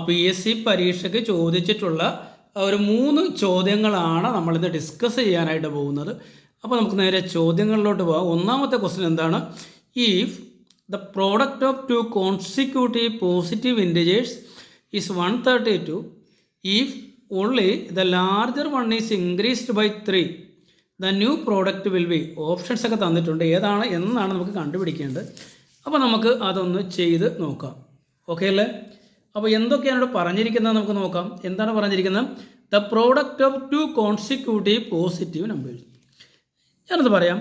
PSC പരീക്ഷയ്ക്ക് ചോദിച്ചിട്ടുള്ള ഒരു 3 ചോദ്യങ്ങളാണ് നമ്മളിന്ന് ഡിസ്കസ് ചെയ്യാനായിട്ട് പോകുന്നത്. അപ്പോൾ നമുക്ക് നേരെ ചോദ്യങ്ങളിലോട്ട് പോകാം. ഒന്നാമത്തെ ക്വസ്റ്റ്യൻ എന്താണ്? If the product of 2 consecutive positive integers is 132, if only the larger one is increased by 3, the new product will be. Options ഒക്കെ തന്നിട്ടുണ്ട്, ഏതാണ് എന്നാണ് നമുക്ക് കണ്ടുപിടിക്കേണ്ടത്. അപ്പോൾ നമുക്ക് അതൊന്ന് ചെയ്ത് നോക്കാം. ഓക്കെ അല്ലേ? അപ്പോൾ എന്തൊക്കെയാണ് ഇവിടെ പറഞ്ഞിരിക്കുന്നത് നമുക്ക് നോക്കാം. എന്താണ് പറഞ്ഞിരിക്കുന്നത്? The product of 2 consecutive positive numbers. ഞാനത് പറയാം.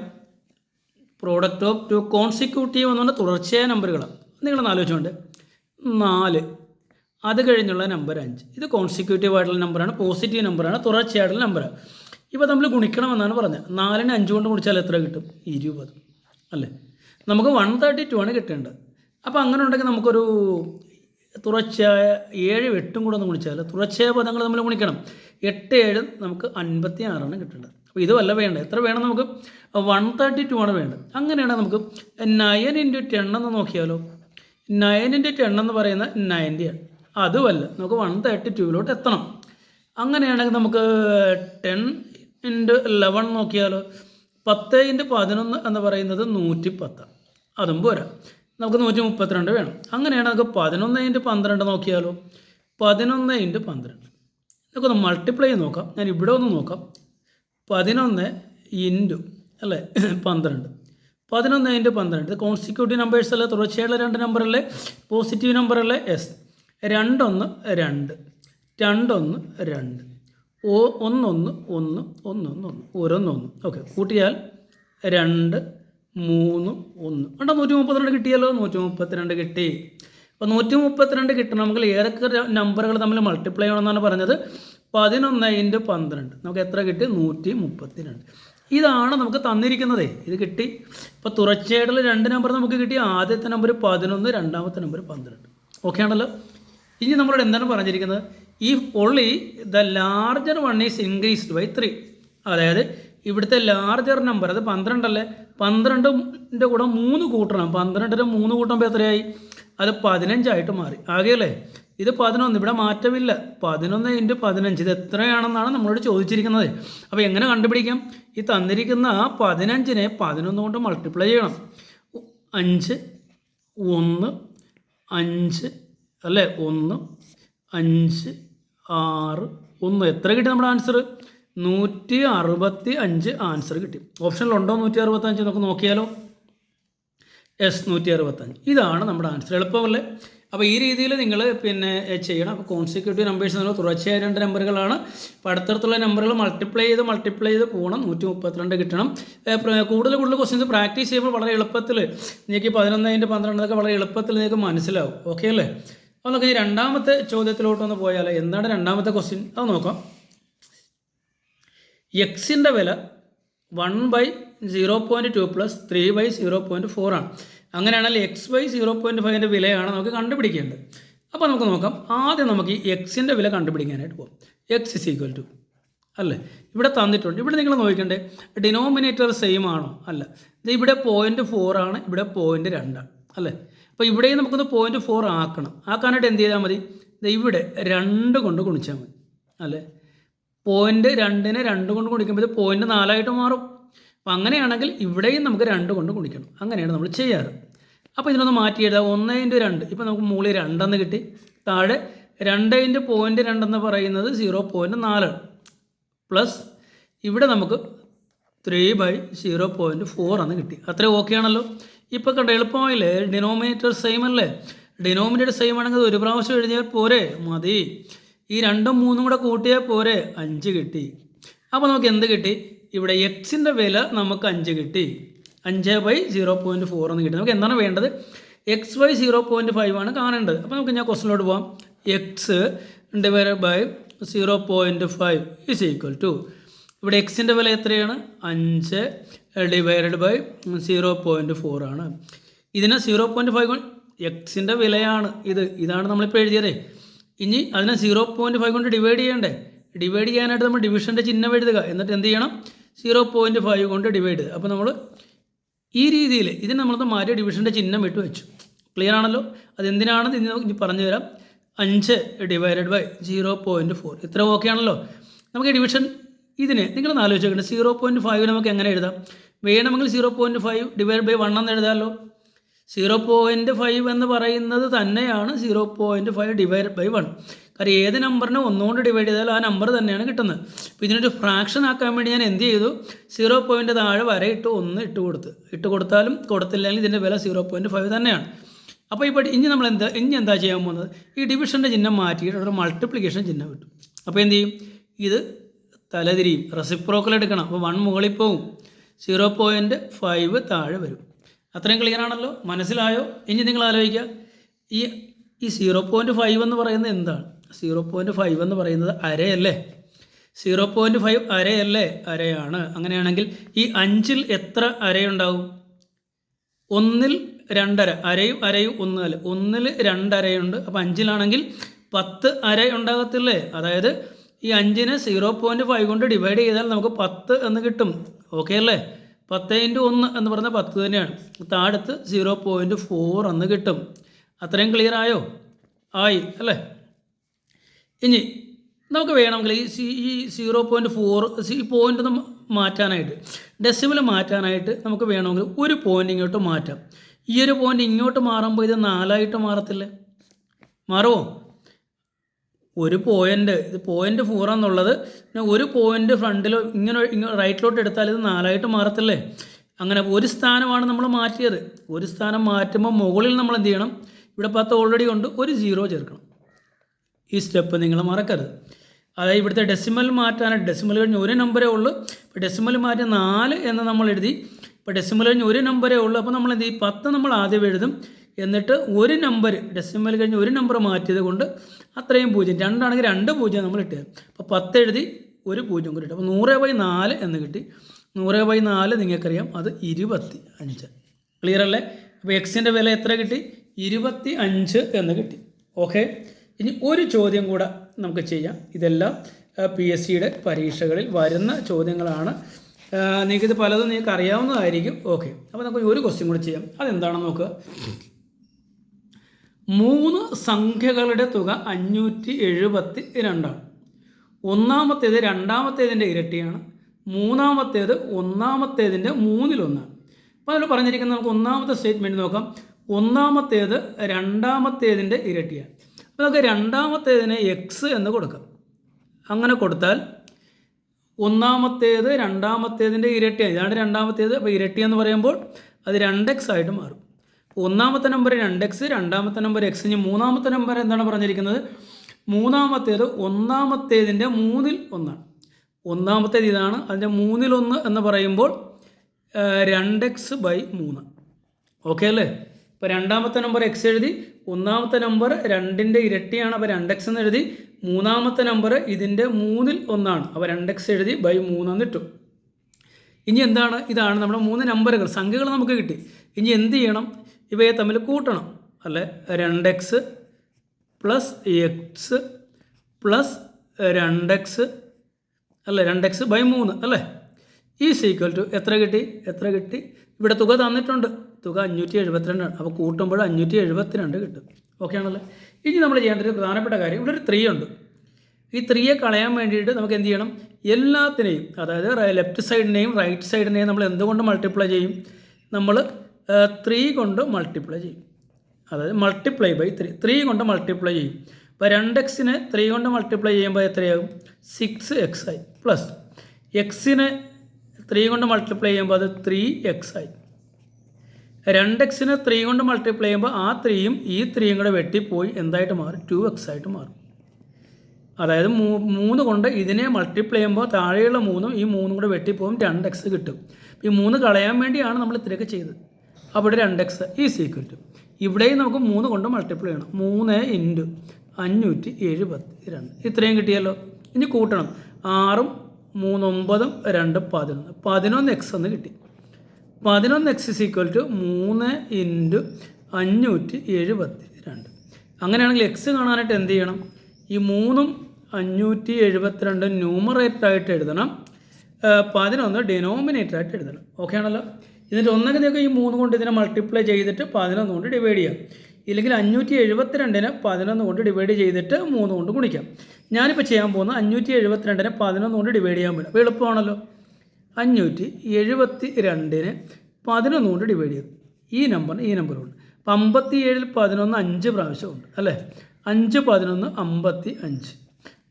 പ്രോഡക്റ്റ് ഓഫ് 2 കോൺസിക്യൂട്ടീവ് എന്ന് പറഞ്ഞാൽ തുടർച്ചയായ നമ്പറുകൾ. നിങ്ങളൊന്ന് ആലോചിച്ചുകൊണ്ട് 4, അത് കഴിഞ്ഞുള്ള നമ്പർ 5, ഇത് കോൺസിക്യൂട്ടീവ് ആയിട്ടുള്ള നമ്പറാണ്, പോസിറ്റീവ് നമ്പറാണ്, തുടർച്ചയായിട്ടുള്ള നമ്പറാണ്. ഇപ്പോൾ നമ്മൾ ഗുണിക്കണമെന്നാണ് പറഞ്ഞത്. 4നെ 5 കൊണ്ട് ഗുണിച്ചാൽ എത്ര കിട്ടും? 20 അല്ലേ? നമുക്ക് 132 ആണ് കിട്ടേണ്ടത്. അപ്പോൾ അങ്ങനെ ഉണ്ടെങ്കിൽ നമുക്കൊരു തുടർച്ചയായ 7 8 കൂടെ ഒന്ന് ഗുണിച്ചാൽ തുടർച്ചയായ പദങ്ങൾ നമ്മൾ ഗുണിക്കണം. 8 7 നമുക്ക് 56 കിട്ടേണ്ടത്. അപ്പോൾ ഇതുമല്ല വേണ്ടത്. എത്ര വേണം നമുക്ക്? 132 ആണ് വേണ്ടത്. അങ്ങനെയാണെങ്കിൽ നമുക്ക് 9 × 10 എന്ന് നോക്കിയാലോ. 9 × 10 എന്ന് പറയുന്ന 90 ആണ്. അതുമല്ല, നമുക്ക് 132 എത്തണം. അങ്ങനെയാണെങ്കിൽ നമുക്ക് 10 × 11 നോക്കിയാലോ. 10 × 11 എന്ന് പറയുന്നത് 110. അതും പോരാ, നമുക്ക് 132 വേണം. അങ്ങനെയാണ് നമുക്ക് 11 × 12 നോക്കിയാലോ. 11 × 12 നമുക്കൊന്ന് മൾട്ടിപ്ലൈ ചെയ്ത് നോക്കാം. ഞാൻ ഇവിടെ ഒന്ന് നോക്കാം. 11 × അല്ലേ 12. 11 × 12 ഇത് കോൺസിക്യൂട്ടീവ് നമ്പേഴ്സ് അല്ലേ, തുടർച്ചയായുള്ള 2 നമ്പറല്ലേ, പോസിറ്റീവ് നമ്പറല്ലേ? യെസ്. 2 1 2, 2 1 2, 1 1 1 1 1 1. ഓക്കെ, കൂട്ടിയാൽ 2 3 1 കണ്ടോ, 132 കിട്ടിയല്ലോ. 132 കിട്ടി. അപ്പോൾ 132 കിട്ടണമെങ്കിൽ ഏതൊക്കെ നമ്പറുകൾ തമ്മിൽ മൾട്ടിപ്ലൈ ചെയ്യണമെന്നാണ് പറഞ്ഞത്? 11 × 12 നമുക്ക് എത്ര കിട്ടി? 132. ഇതാണ് നമുക്ക് തന്നിരിക്കുന്നത്. ഇത് കിട്ടി. ഇപ്പോൾ തുടർച്ചയായിട്ടുള്ള 2 നമ്പർ നമുക്ക് കിട്ടി. ആദ്യത്തെ നമ്പർ 11, രണ്ടാമത്തെ നമ്പർ 12. ഓക്കെ ആണല്ലോ? ഇനി നമ്മളോട് എന്താണ് പറഞ്ഞിരിക്കുന്നത്? If only the larger one is increased by 3, അതായത് ഇവിടുത്തെ ലാർജർ നമ്പർ അത് 12 അല്ലേ, 12ൻ്റെ കൂടെ 3 കൂട്ടണം. 12ന് 3 കൂട്ടുമ്പോൾ എത്രയായി? അത് 15 ആയിട്ട് മാറി. ആകെയല്ലേ ഇത് 11. ഇവിടെ മാറ്റമില്ല. 11 × 15 ഇത് എത്രയാണെന്നാണ് നമ്മളോട് ചോദിച്ചിരിക്കുന്നത്. അപ്പോൾ എങ്ങനെ കണ്ടുപിടിക്കാം? ഈ തന്നിരിക്കുന്ന 15നെ 11 കൊണ്ട് മൾട്ടിപ്ലൈ ചെയ്യണം. 5 1 5 അല്ലേ, 1 5 6 1 എത്ര കിട്ടി നമ്മുടെ ആൻസർ? 165 ആൻസർ കിട്ടി. ഓപ്ഷനിലുണ്ടോ 165? നമുക്ക് നോക്കിയാലോ. യെസ്, 165. ഇതാണ് നമ്മുടെ ആൻസർ. എളുപ്പമല്ലേ? അപ്പോൾ ഈ രീതിയിൽ നിങ്ങൾ ചെയ്യണം. അപ്പോൾ കോൺസിക്യൂട്ടീവ് നമ്പേഴ്സ് എന്ന് പറഞ്ഞാൽ തുടർച്ചയായ 2 നമ്പറുകളാണ്. അപ്പോൾ അടുത്തടുത്തുള്ള നമ്പറുകൾ മൾട്ടിപ്ലൈ ചെയ്ത് പോകണം. 132 കിട്ടണം. കൂടുതൽ ക്വസ്റ്റ്യൻസ് പ്രാക്ടീസ് ചെയ്യുമ്പോൾ വളരെ എളുപ്പത്തിൽ നിങ്ങൾക്ക് 11 × 12 വളരെ എളുപ്പത്തിൽ നിങ്ങൾക്ക് മനസ്സിലാവും. ഓക്കെ അല്ലേ? അപ്പോൾ നമുക്ക് ഈ രണ്ടാമത്തെ ചോദ്യത്തിലോട്ടൊന്ന് പോയാൽ എന്താണ് രണ്ടാമത്തെ ക്വസ്റ്റ്യൻ? അത് നോക്കാം. എക്സിൻ്റെ വില 1/0.2 + 3/0.4 ആണ്. അങ്ങനെയാണെങ്കിൽ x/0.5ൻ്റെ വിലയാണ് നമുക്ക് കണ്ടുപിടിക്കേണ്ടത്. അപ്പോൾ നമുക്ക് നോക്കാം. ആദ്യം നമുക്ക് ഈ എക്സിൻ്റെ വില കണ്ടുപിടിക്കാനായിട്ട് പോകും. x = അല്ലേ, ഇവിടെ തന്നിട്ടുണ്ട്. ഇവിടെ നിങ്ങൾ നോക്കേണ്ടേ ഡിനോമിനേറ്റർ സെയിം ആണോ? അല്ല. ഇത് ഇവിടെ 0.4 ആണ്, ഇവിടെ 0.2 ആണ് അല്ലേ. അപ്പോൾ ഇവിടെയും നമുക്കൊന്ന് 0.4 ആക്കാനായിട്ട് എന്ത് ചെയ്താൽ മതി? ഇവിടെ 2 കൊണ്ട് ഗുണിച്ചാൽ മതി അല്ലേ. 0.2നെ 2 കൊണ്ട് ഗുണിക്കുമ്പോൾ ഇത് 0.4 മാറും. അപ്പം അങ്ങനെയാണെങ്കിൽ ഇവിടെയും നമുക്ക് 2 കൊണ്ട് ഗുണിക്കണം. അങ്ങനെയാണ് നമ്മൾ ചെയ്യാറ്. അപ്പോൾ ഇതിനൊന്ന് മാറ്റി എഴുതാം. 1 × 2. ഇപ്പോൾ നമുക്ക് മുകളിൽ 2 കിട്ടി. താഴെ 2 × 0.2 എന്ന് പറയുന്നത് 0.4 പ്ലസ് ഇവിടെ നമുക്ക് 3/0.4 എന്ന് കിട്ടി. അത്രയും ഓക്കെ ആണല്ലോ? ഇപ്പോൾ കണ്ട എളുപ്പമായില്ലേ? ഡിനോമിനേറ്റർ സെയിം അല്ലേ. ഡിനോമിനേറ്റർ സെയിം ആണെങ്കിൽ ഒരു പ്രാവശ്യം എഴുതിയാൽ പോരെ, മതി. ഈ 2ഉം 3ഉം കൂടെ കൂട്ടിയാൽ പോരെ, 5 കിട്ടി. അപ്പോൾ നമുക്ക് എന്ത് കിട്ടി? ഇവിടെ എക്സിൻ്റെ വില നമുക്ക് 5 കിട്ടി. 5/0.4 എന്ന് കിട്ടി. നമുക്ക് എന്താണ് വേണ്ടത്? x/0.5 ആണ് കാണേണ്ടത്. അപ്പോൾ നമുക്ക് ഞാൻ ക്വസ്റ്റ്യനിലോട്ട് പോകാം. x/0.5 = ഇവിടെ എക്സിൻ്റെ വില എത്രയാണ്? 5/0.4 ആണ്. ഇതിനെ 0.5 എക്സിൻ്റെ വിലയാണ് ഇതാണ് നമ്മളിപ്പോൾ എഴുതിയത്. ഇനി അതിനെ 0.5 കൊണ്ട് ഡിവൈഡ് ചെയ്യണ്ടേ? ഡിവൈഡ് ചെയ്യാനായിട്ട് നമ്മൾ ഡിവിഷൻ്റെ ചിഹ്നം എഴുതുക. എന്നിട്ട് എന്ത് ചെയ്യണം? 0.5 കൊണ്ട് ഡിവൈഡ് ചെയ്യുക. അപ്പോൾ നമ്മൾ ഈ രീതിയിൽ ഇതിന് നമ്മളത് മാറ്റി ഡിവിഷൻ്റെ ചിഹ്നം ഇട്ട് വെച്ചു. ക്ലിയർ ആണല്ലോ? അതെന്തിനാണെന്ന് ഇനി പറഞ്ഞു തരാം. 5 /0.4 ഇത്ര ഓക്കെ ആണല്ലോ. നമുക്ക് ഡിവിഷൻ ഇതിനെ നിങ്ങളൊന്ന് ആലോചിച്ച് നോക്കട്ടെ. 0.5 നമുക്ക് എങ്ങനെ എഴുതാം? വേണമെങ്കിൽ 0.5 /1 എന്ന് എഴുതാമല്ലോ. 0.5 എന്ന് പറയുന്നത് തന്നെയാണ് 0.5 /1. കാരണം ഏത് നമ്പറിനെ ഒന്നുകൊണ്ട് ഡിവൈഡ് ചെയ്താൽ ആ നമ്പർ തന്നെയാണ് കിട്ടുന്നത്. അപ്പോൾ ഇതിനൊരു ഫ്രാക്ഷൻ ആക്കാൻ വേണ്ടി ഞാൻ എന്ത് ചെയ്തു? 0 താഴെ വരെ ഇട്ട് 1 ഇട്ട് കൊടുത്താലും കൊടുത്തില്ലെങ്കിൽ ഇതിൻ്റെ വില 0.5 തന്നെയാണ്. അപ്പോൾ ഇപ്പോൾ ഇനി നമ്മൾ എന്താ ചെയ്യാൻ പോകുന്നത്? ഈ ഡിവിഷൻ്റെ ചിഹ്നം മാറ്റിയിട്ട് ഒരു മൾട്ടിപ്ലിക്കേഷൻ ചിഹ്നം കിട്ടും. അപ്പോൾ എന്ത് ചെയ്യും? ഇത് തലതിരിയും, റെസിപ്രോക്കൽ എടുക്കണം. അപ്പോൾ 1 മുകളിൽ പോവും, 0.5 താഴെ വരും. അത്രയും ക്ലിയർ ആണല്ലോ, മനസ്സിലായോ? ഇനി നിങ്ങൾ ആലോചിക്കുക, ഈ 0.5 എന്ന് പറയുന്നത് എന്താണ്? 0.5 എന്ന് പറയുന്നത് അരയല്ലേ? 0.5 അരയല്ലേ? അരയാണ്. അങ്ങനെയാണെങ്കിൽ ഈ 5-ൽ എത്ര അരയുണ്ടാവും? 1-ൽ 2 അരയും 1 1-ൽ 2 അരയുണ്ട്. അപ്പോൾ 5-ലാണെങ്കിൽ 10 അര ഉണ്ടാകത്തില്ലേ? അതായത് ഈ 5-നെ 0.5 കൊണ്ട് ഡിവൈഡ് ചെയ്താൽ നമുക്ക് 10 എന്ന് കിട്ടും. ഓക്കെ അല്ലേ? 10 × 1 എന്ന് പറഞ്ഞാൽ 10 തന്നെയാണ്. താഴത്ത് 0.4 എന്ന് കിട്ടും. അത്രയും ക്ലിയർ ആയോ? ആയി അല്ലേ? ഇനി നമുക്ക് വേണമെങ്കിൽ ഈ 0.4 ഈ പോയിൻ്റ് ഒന്ന് മാറ്റാനായിട്ട്, ഡെസിമൽ മാറ്റാനായിട്ട് നമുക്ക് വേണമെങ്കിൽ ഒരു പോയിൻ്റ് ഇങ്ങോട്ട് മാറ്റാം. ഈ ഒരു പോയിൻ്റ് ഇങ്ങോട്ട് മാറുമ്പോൾ ഇത് 4 മാറത്തില്ലേ? മാറുമോ? ഒരു പോയിൻ്റ്, ഇത് 0.4 എന്നുള്ളത് ഒരു പോയിൻ്റ് ഫ്രണ്ടിലോ ഇങ്ങനെ റൈറ്റിലോട്ട് എടുത്താൽ ഇത് 4 മാറത്തില്ലേ? അങ്ങനെ ഒരു സ്ഥാനമാണ് നമ്മൾ മാറ്റിയത്. ഒരു സ്ഥാനം മാറ്റുമ്പോൾ മുകളിൽ നമ്മൾ എന്ത് ചെയ്യണം? ഇവിടെ 10 ഓൾറെഡി ഉണ്ട്, ഒരു 0 ചേർക്കണം. ഈ സ്റ്റെപ്പ് നിങ്ങൾ മറക്കരുത്. അതായത് ഇവിടുത്തെ ഡെസിമൽ മാറ്റാനായിട്ട്, ഡെസിമൽ കഴിഞ്ഞ് ഒരു നമ്പരേ ഉള്ളൂ. ഇപ്പോൾ ഡെസിമൽ മാറ്റി 4 എന്ന് നമ്മൾ എഴുതി. ഇപ്പോൾ ഡെസിമൽ കഴിഞ്ഞ് ഒരു നമ്പരേ ഉള്ളൂ. അപ്പോൾ നമ്മൾ എന്ത് ചെയ്യും? 10 നമ്മൾ ആദ്യം എഴുതും. എന്നിട്ട് ഒരു നമ്പർ, ഡെസിമൽ കഴിഞ്ഞ് ഒരു നമ്പർ മാറ്റിയത് കൊണ്ട് അത്രയും 0, 2 ആണെങ്കിൽ 2 0 നമ്മൾ ഇട്ടത്. അപ്പോൾ 10 എഴുതി ഒരു 0 കൂടി ഇട്ടു. അപ്പോൾ 100/4 എന്ന് കിട്ടി. 100/4 നിങ്ങൾക്കറിയാം, അത് 25. ക്ലിയർ അല്ലേ? അപ്പോൾ എക്സിൻ്റെ വില എത്ര കിട്ടി? 25 എന്ന് കിട്ടി. ഓക്കെ. ഇനി ഒരു ചോദ്യം കൂടെ നമുക്ക് ചെയ്യാം. ഇതെല്ലാം PSCയുടെ പരീക്ഷകളിൽ വരുന്ന ചോദ്യങ്ങളാണ്. നിങ്ങൾക്കിത് പലതും നിങ്ങൾക്ക് അറിയാവുന്നതായിരിക്കും. ഓക്കെ. അപ്പോൾ നമുക്ക് ഒരു ക്വസ്റ്റ്യൻ കൂടി ചെയ്യാം. അതെന്താണെന്ന് നോക്കുക. 3 സംഖ്യകളുടെ തുക 572 ആണ്. ഒന്നാമത്തേത് രണ്ടാമത്തേതിൻ്റെ ഇരട്ടിയാണ്. മൂന്നാമത്തേത് ഒന്നാമത്തേതിൻ്റെ 1/3. അപ്പോൾ അതിൽ പറഞ്ഞിരിക്കുന്നത് നമുക്ക് ഒന്നാമത്തെ സ്റ്റേറ്റ്മെൻറ്റ് നോക്കാം. ഒന്നാമത്തേത് രണ്ടാമത്തേതിൻ്റെ ഇരട്ടിയാണ്. അപ്പോൾ നമുക്ക് രണ്ടാമത്തേതിനെ എക്സ് എന്ന് കൊടുക്കാം. അങ്ങനെ കൊടുത്താൽ ഒന്നാമത്തേത് രണ്ടാമത്തേതിൻ്റെ ഇരട്ടിയാണ്. ഇതാണ് രണ്ടാമത്തേത്. അപ്പോൾ ഇരട്ടി എന്ന് പറയുമ്പോൾ അത് 2x ആയിട്ട് മാറും. ഒന്നാമത്തെ നമ്പർ 2x, രണ്ടാമത്തെ നമ്പർ x. ഇനി മൂന്നാമത്തെ നമ്പർ എന്താണ് പറഞ്ഞിരിക്കുന്നത്? മൂന്നാമത്തേത് ഒന്നാമത്തേതിൻ്റെ 1/3. ഒന്നാമത്തേത് ഇതാണ്. അതിൻ്റെ 1/3 എന്ന് പറയുമ്പോൾ 2x/3. ഓക്കെ അല്ലേ? ഇപ്പോൾ രണ്ടാമത്തെ നമ്പർ x എഴുതി, ഒന്നാമത്തെ നമ്പർ 2ൻ്റെ ഇരട്ടിയാണ്, അപ്പോൾ 2x എന്ന് എഴുതി. മൂന്നാമത്തെ നമ്പർ ഇതിൻ്റെ 1/3 അപ്പോൾ 2x എഴുതി /3 എന്ന് ഇട്ടു. ഇനി എന്താണ്? ഇതാണ് നമ്മുടെ 3 നമ്പറുകൾ, സംഖ്യകൾ നമുക്ക് കിട്ടി. ഇനി എന്ത് ചെയ്യണം? ഇവയെ തമ്മിൽ കൂട്ടണം അല്ലേ? 2x + x + 2x അല്ലേ? 2x/3 അല്ലേ? = എത്ര കിട്ടി? ഇവിടെ തുക തന്നിട്ടുണ്ട്. തുക 572 ആണ്. അപ്പോൾ കൂട്ടുമ്പോൾ 572 കിട്ടും. ഓക്കെ ആണല്ലോ? ഇനി നമ്മൾ ചെയ്യേണ്ട ഒരു പ്രധാനപ്പെട്ട കാര്യം, ഇവിടെ ഒരു 3 ഉണ്ട്. ഈ 3യെ കളയാൻ വേണ്ടിയിട്ട് നമുക്ക് എന്ത് ചെയ്യണം? എല്ലാത്തിനെയും, അതായത് ലെഫ്റ്റ് സൈഡിനെയും റൈറ്റ് സൈഡിനെയും നമ്മൾ എന്തുകൊണ്ട് മൾട്ടിപ്ലൈ ചെയ്യും? നമ്മൾ 3 കൊണ്ട് മൾട്ടിപ്ലൈ ചെയ്യും. അതായത് മൾട്ടിപ്ലൈ ബൈ 3 കൊണ്ട് മൾട്ടിപ്ലൈ ചെയ്യും. അപ്പോൾ 2x-നെ 3 കൊണ്ട് മൾട്ടിപ്ലൈ ചെയ്യുമ്പോൾ എത്രയാകും? 6x ആയി. പ്ലസ് എക്സിനെ 3 കൊണ്ട് മൾട്ടിപ്ലൈ ചെയ്യുമ്പോൾ അത് 3x ആയി. 2x-നെ 3 കൊണ്ട് മൾട്ടിപ്ലൈ ചെയ്യുമ്പോൾ ആ 3യും ഈ 3യും കൂടെ വെട്ടിപ്പോയി എന്തായിട്ട് മാറും? 2x ആയിട്ട് മാറും. അതായത് 3 കൊണ്ട് ഇതിനെ മൾട്ടിപ്ലൈ ചെയ്യുമ്പോൾ താഴെയുള്ള 3ഉം ഈ 3ഉം കൂടെ വെട്ടിപ്പോകും, 2x കിട്ടും. ഈ 3 കളയാൻ വേണ്ടിയാണ് നമ്മൾ ഇത്രയൊക്കെ ചെയ്തത്. അവിടെ 2x = ഇവിടെയും നമുക്ക് 3 കൊണ്ട് മൾട്ടിപ്ലൈ ചെയ്യണം. 3 × 572 ഇത്രയും കിട്ടിയല്ലോ. ഇനി കൂട്ടണം. 6ഉം 3 9ഉം 2 11 11x എന്ന് കിട്ടി. 11x = 3 × 572. അങ്ങനെയാണെങ്കിൽ x കാണാനായിട്ട് എന്ത് ചെയ്യണം? ഈ 3ഉം 572 ന്യൂമറേറ്ററായിട്ട് എഴുതണം, 11 ഡിനോമിനേറ്ററായിട്ട് എഴുതണം. ഓക്കെ ആണല്ലോ? എന്നിട്ട് ഒന്നൊക്കെ ഈ 3 കൊണ്ട് ഇതിനെ മൾട്ടിപ്ലൈ ചെയ്തിട്ട് 11 കൊണ്ട് ഡിവൈഡ് ചെയ്യാം. ഇല്ലെങ്കിൽ 572നെ 11 കൊണ്ട് ഡിവൈഡ് ചെയ്തിട്ട് 3 കൊണ്ട് ഗുണിക്കാം. ഞാനിപ്പോൾ ചെയ്യാൻ പോകുന്നത് 572നെ 11 കൊണ്ട് ഡിവൈഡ് ചെയ്യാൻ പറ്റും. അപ്പോൾ എളുപ്പമാണല്ലോ. 572നെ 11 കൊണ്ട് ഡിവൈഡ് ചെയ്തു. ഈ നമ്പറുണ്ട്. അപ്പോൾ 57ൽ 11 5 പ്രാവശ്യമുണ്ട് അല്ലേ. 5 11 55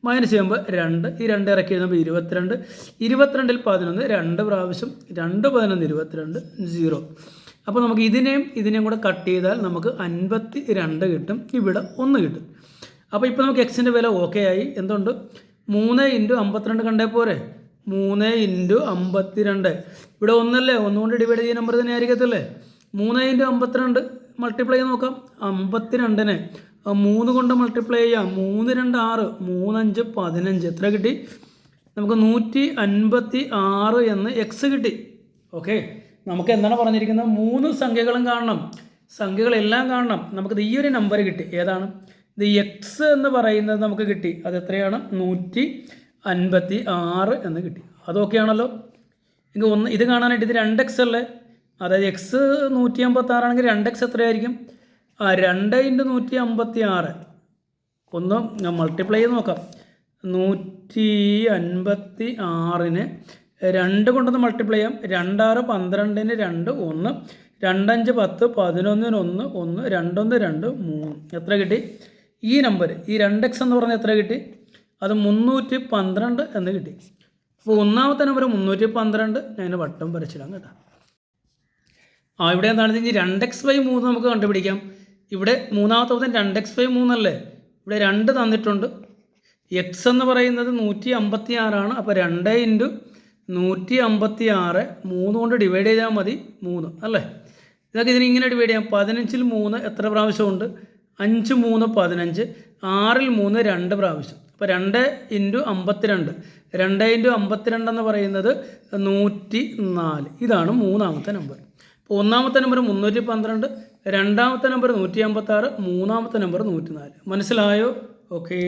മൈനസ് ചെയ്യുമ്പോൾ 2, ഈ 2 ഇറക്കി എഴുതുമ്പോൾ 22, 22ൽ 11 2 പ്രാവശ്യം, 2 11 22 0. അപ്പോൾ നമുക്ക് ഇതിനെയും കൂടെ കട്ട് ചെയ്താൽ നമുക്ക് 52 കിട്ടും. ഇവിടെ 1 കിട്ടും. അപ്പോൾ ഇപ്പോൾ നമുക്ക് എക്സിൻ്റെ വില ഓക്കെ ആയി. എന്തുണ്ട്? 3 × 52 കണ്ടേ പോരെ. 3 × 52 ഇവിടെ 1 അല്ലേ, 1 കൊണ്ട് ഡിവൈഡ് ചെയ്യുന്ന നമ്പർ തന്നെ ആയിരിക്കത്തില്ലേ. 3 × 52 മൾട്ടിപ്ലൈ ചെയ്ത് നോക്കാം. 52നെ 3 കൊണ്ട് മൾട്ടിപ്ലൈ ചെയ്യാം. 3 2 6, 3 5 15 എത്ര കിട്ടി? നമുക്ക് 156 എന്ന് എക്സ് കിട്ടി. ഓക്കെ, നമുക്ക് എന്താണ് പറഞ്ഞിരിക്കുന്നത്? 3 സംഖ്യകളും കാണണം, സംഖ്യകളെല്ലാം കാണണം. നമുക്കിത് ഈ ഒരു നമ്പർ കിട്ടി. ഏതാണ് ഇത്? എക്സ് എന്ന് പറയുന്നത് നമുക്ക് കിട്ടി. അത് എത്രയാണ്? 156 എന്ന് കിട്ടി. അതൊക്കെയാണല്ലോ. എനിക്ക് ഇത് കാണാനായിട്ട് ഇത് 2x അല്ലേ. അതായത് എക്സ് 156 ആണെങ്കിൽ 2x എത്രയായിരിക്കും? 2 × 156 ഒന്ന് മൾട്ടിപ്ലൈ ചെയ്ത് നോക്കാം. 156നെ 2 കൊണ്ടൊന്ന് മൾട്ടിപ്ലൈ ചെയ്യാം. 2 6 12ന് 2 1, 2 5 10 11ന് 1 1, 2 1 2 3 എത്ര കിട്ടി? ഈ നമ്പർ ഈ 2x എന്ന് പറഞ്ഞാൽ എത്ര കിട്ടി? അത് 312 എന്ന് കിട്ടി. അപ്പോൾ ഒന്നാമത്തെ നമ്പർ 312. ഞാൻ വട്ടം വരച്ചിടാം കേട്ടോ. ഇവിടെ എന്താണെന്ന് വെച്ചാൽ 2x/3 നമുക്ക് കണ്ടുപിടിക്കാം. ഇവിടെ മൂന്നാമത്തെ ഓപ്ഷൻ 2x/3 അല്ലേ. ഇവിടെ 2 തന്നിട്ടുണ്ട്. എക്സ് എന്ന് പറയുന്നത് 156 ആണ്. അപ്പോൾ 2 × 156 3 കൊണ്ട് ഡിവൈഡ് ചെയ്താൽ മതി. 3 അല്ലേ. ഇതൊക്കെ ഇതിനിങ്ങനെ ഡിവൈഡ് ചെയ്യാം. 15ൽ 3 എത്ര പ്രാവശ്യമുണ്ട്? 5 3 15, 6ൽ 3 2 പ്രാവശ്യം. അപ്പോൾ 2 × 52, 2 × 52 എന്ന് പറയുന്നത് 104. ഇതാണ് മൂന്നാമത്തെ നമ്പർ. അപ്പോൾ ഒന്നാമത്തെ നമ്പർ 312, രണ്ടാമത്തെ നമ്പർ 156, മൂന്നാമത്തെ നമ്പർ 104. മനസ്സിലായോ? ഓക്കേ.